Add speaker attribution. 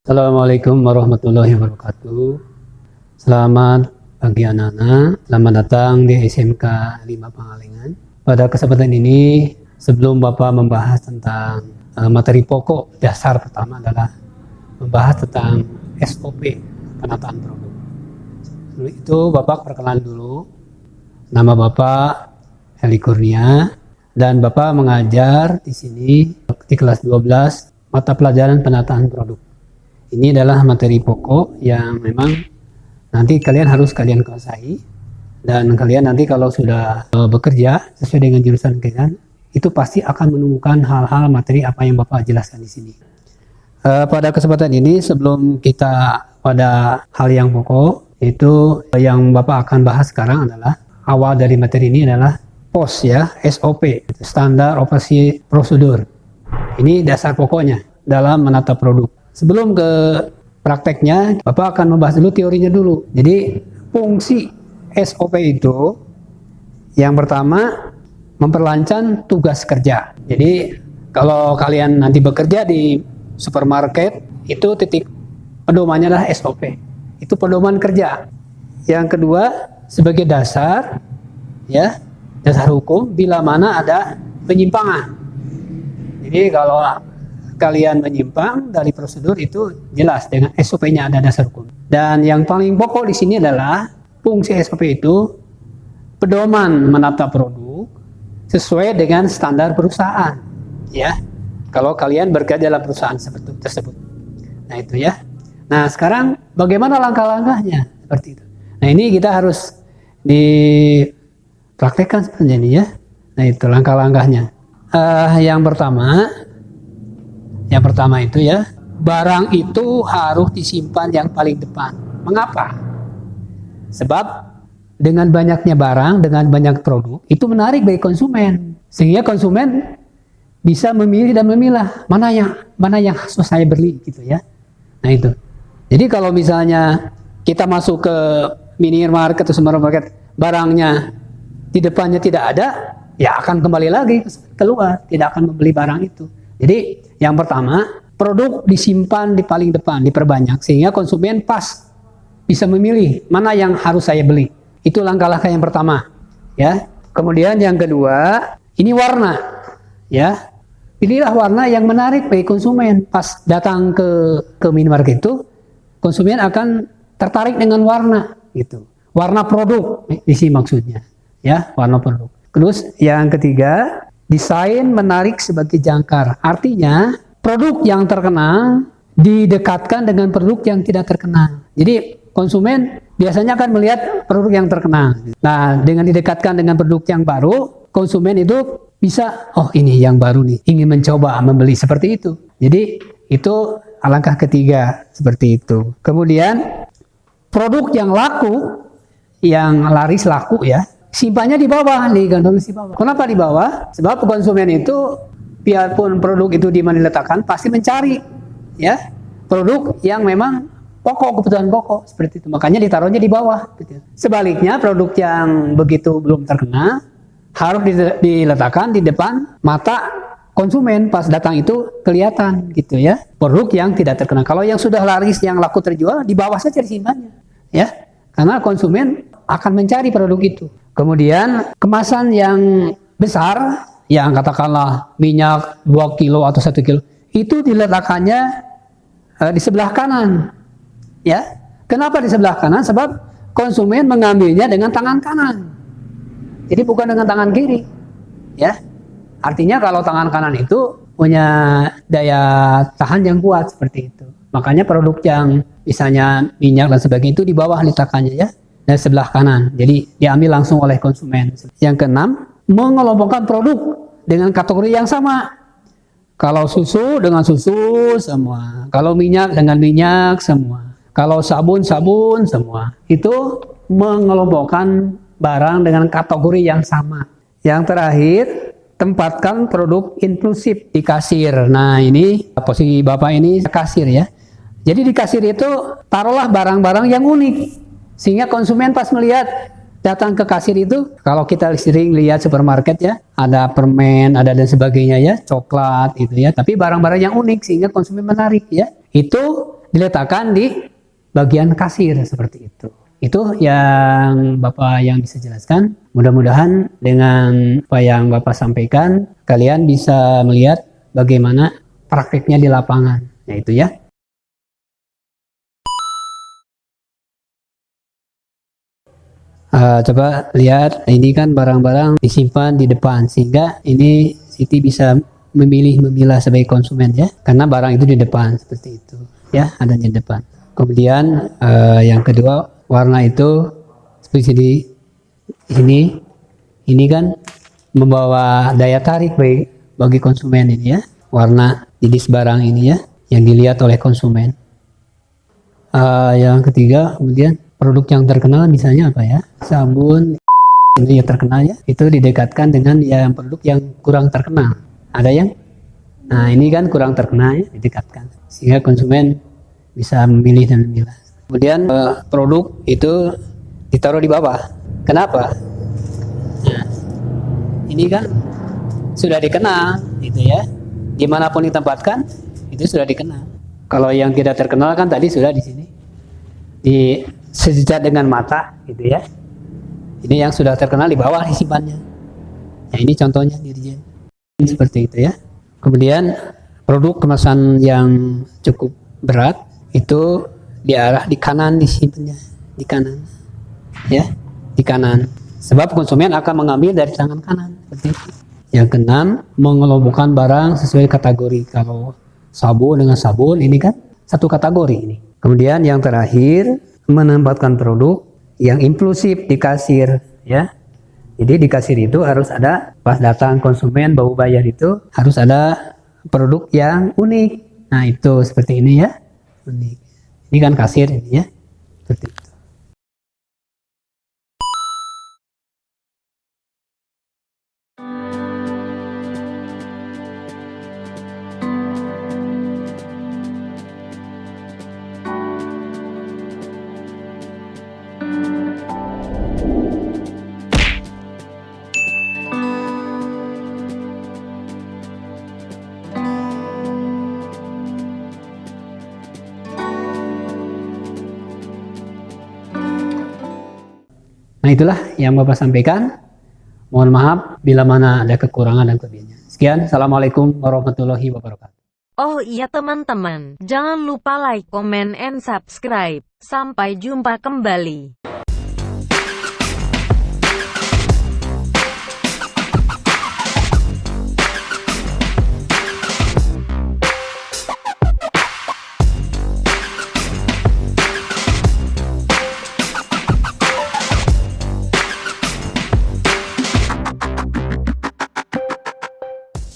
Speaker 1: Assalamualaikum warahmatullahi wabarakatuh. Selamat pagi anak-anak, selamat datang di SMK 5 Pangalengan. Pada kesempatan ini, sebelum Bapak membahas tentang materi pokok dasar pertama adalah membahas tentang SOP, penataan produk. Sebelum itu Bapak perkenalan dulu. Nama Bapak Heli Kurnia dan Bapak mengajar di sini di kelas 12 mata pelajaran penataan produk. Ini adalah materi pokok yang memang nanti kalian harus kuasai, dan kalian nanti kalau sudah bekerja sesuai dengan jurusan kalian, itu pasti akan menemukan hal-hal materi apa yang Bapak jelaskan di sini. Pada kesempatan ini sebelum kita pada hal yang pokok, itu yang Bapak akan bahas sekarang adalah awal dari materi ini adalah POS ya, SOP, standar operasi prosedur. Ini dasar pokoknya dalam menata produk. Sebelum ke prakteknya, Bapak akan membahas dulu teorinya dulu. Jadi fungsi SOP itu yang pertama memperlancar tugas kerja. Jadi kalau kalian nanti bekerja di supermarket, itu titik pedomannya adalah SOP. Itu pedoman kerja. Yang kedua sebagai dasar, ya, dasar hukum bila mana ada penyimpangan. Jadi kalau kalian menyimpang dari prosedur itu jelas dengan SOP-nya ada dasar hukum. Dan yang paling pokok di sini adalah fungsi SOP itu pedoman menata produk sesuai dengan standar perusahaan. Ya, kalau kalian bekerja dalam perusahaan tersebut. Nah itu ya. Nah sekarang bagaimana langkah-langkahnya seperti itu. Nah ini kita harus dipraktekkan seperti ini ya. Nah itu langkah-langkahnya. Yang pertama itu ya, barang itu harus disimpan yang paling depan. Mengapa? Sebab dengan banyaknya barang, dengan banyak produk, itu menarik bagi konsumen. Sehingga konsumen bisa memilih dan memilah mana yang harus saya beli gitu ya. Nah itu. Jadi kalau misalnya kita masuk ke minimarket atau supermarket, barangnya di depannya tidak ada, ya akan kembali lagi keluar, tidak akan membeli barang itu. Jadi yang pertama, produk disimpan di paling depan, diperbanyak sehingga konsumen pas bisa memilih mana yang harus saya beli. Itu langkah-langkah yang pertama, ya. Kemudian yang kedua, ini warna, ya. Pilihlah warna yang menarik bagi konsumen. Pas datang ke minimarket itu, konsumen akan tertarik dengan warna, gitu. Warna produk, di sini maksudnya, ya, warna produk. Terus yang ketiga, desain menarik sebagai jangkar. Artinya produk yang terkenal didekatkan dengan produk yang tidak terkenal. Jadi konsumen biasanya akan melihat produk yang terkenal. Nah dengan didekatkan dengan produk yang baru, konsumen itu bisa, oh ini yang baru nih, ingin mencoba membeli seperti itu. Jadi itu langkah ketiga seperti itu. Kemudian produk yang laku, yang laris laku ya, simpannya di bawah, digantungin di bawah. Kenapa di bawah? Sebab konsumen itu biarpun produk itu di mana diletakkan pasti mencari ya produk yang memang pokok, kebutuhan pokok seperti itu. Makanya ditaruhnya di bawah gitu. Sebaliknya produk yang begitu belum terkenal harus diletakkan di depan mata konsumen, pas datang itu kelihatan gitu ya. Produk yang tidak terkenal. Kalau yang sudah laris, yang laku terjual, di bawah saja disimpannya ya. Karena konsumen akan mencari produk itu. Kemudian kemasan yang besar, yang katakanlah minyak 2 kilo atau 1 kilo, itu diletakkannya di sebelah kanan. Ya, kenapa di sebelah kanan? Sebab konsumen mengambilnya dengan tangan kanan. Jadi bukan dengan tangan kiri. Ya, artinya kalau tangan kanan itu punya daya tahan yang kuat seperti itu. Makanya produk yang misalnya minyak dan sebagainya itu di bawah letakkannya ya. Dan sebelah kanan, jadi diambil langsung oleh konsumen. Yang keenam, mengelompokkan produk dengan kategori yang sama. Kalau susu dengan susu semua, kalau minyak dengan minyak semua, kalau sabun semua. Itu mengelompokkan barang dengan kategori yang sama. Yang terakhir, tempatkan produk inklusif di kasir. Nah ini posisi Bapak ini kasir ya. Jadi di kasir itu taruhlah barang-barang yang unik. Sehingga konsumen pas melihat datang ke kasir itu, kalau kita sering lihat supermarket ya, ada permen, ada dan sebagainya ya, coklat itu ya, tapi barang-barang yang unik sehingga konsumen menarik ya. Itu diletakkan di bagian kasir seperti itu. Itu yang Bapak yang bisa jelaskan. Mudah-mudahan dengan apa yang Bapak sampaikan, kalian bisa melihat bagaimana praktiknya di lapangan. Nah itu ya. Coba lihat, ini kan barang-barang disimpan di depan, sehingga ini Siti bisa memilah sebagai konsumen ya, karena barang itu di depan seperti itu ya, adanya di depan. Kemudian yang kedua, warna itu seperti di ini kan membawa daya tarik bagi konsumen ini ya, warna jenis barang ini ya, yang dilihat oleh konsumen. Yang ketiga, kemudian produk yang terkenal misalnya apa ya, sabun ini yang terkenal ya, itu didekatkan dengan yang produk yang kurang terkenal. Ada yang, nah ini kan kurang terkenal ya, didekatkan sehingga konsumen bisa memilih dan memilah. Kemudian produk itu ditaruh di bawah. Kenapa? Nah, ini kan sudah dikenal, gitu ya. Dimanapun ditempatkan itu sudah dikenal. Kalau yang tidak terkenal kan tadi sudah di sini, di sejajar dengan mata, gitu ya. Ini yang sudah terkenal di bawah disimpannya. Nah ini contohnya dirjen seperti itu ya. Kemudian produk kemasan yang cukup berat itu diarah di kanan disimpannya, di kanan, ya, di kanan. Sebab konsumen akan mengambil dari tangan kanan. Seperti itu. Yang keenam, mengelompokkan barang sesuai kategori. Kalau sabun dengan sabun ini kan satu kategori ini. Kemudian yang terakhir, menempatkan produk yang inklusif di kasir ya. Jadi di kasir itu harus ada, pas datang konsumen baru bayar itu harus ada produk yang unik. Nah itu seperti ini ya, unik. Ini kan kasir ini ya, seperti itu. Nah itulah yang Bapak sampaikan. Mohon maaf bila mana ada kekurangan dan kelebihannya. Sekian, Assalamualaikum warahmatullahi wabarakatuh.
Speaker 2: Oh iya teman-teman, jangan lupa like, comment, and subscribe. Sampai jumpa kembali.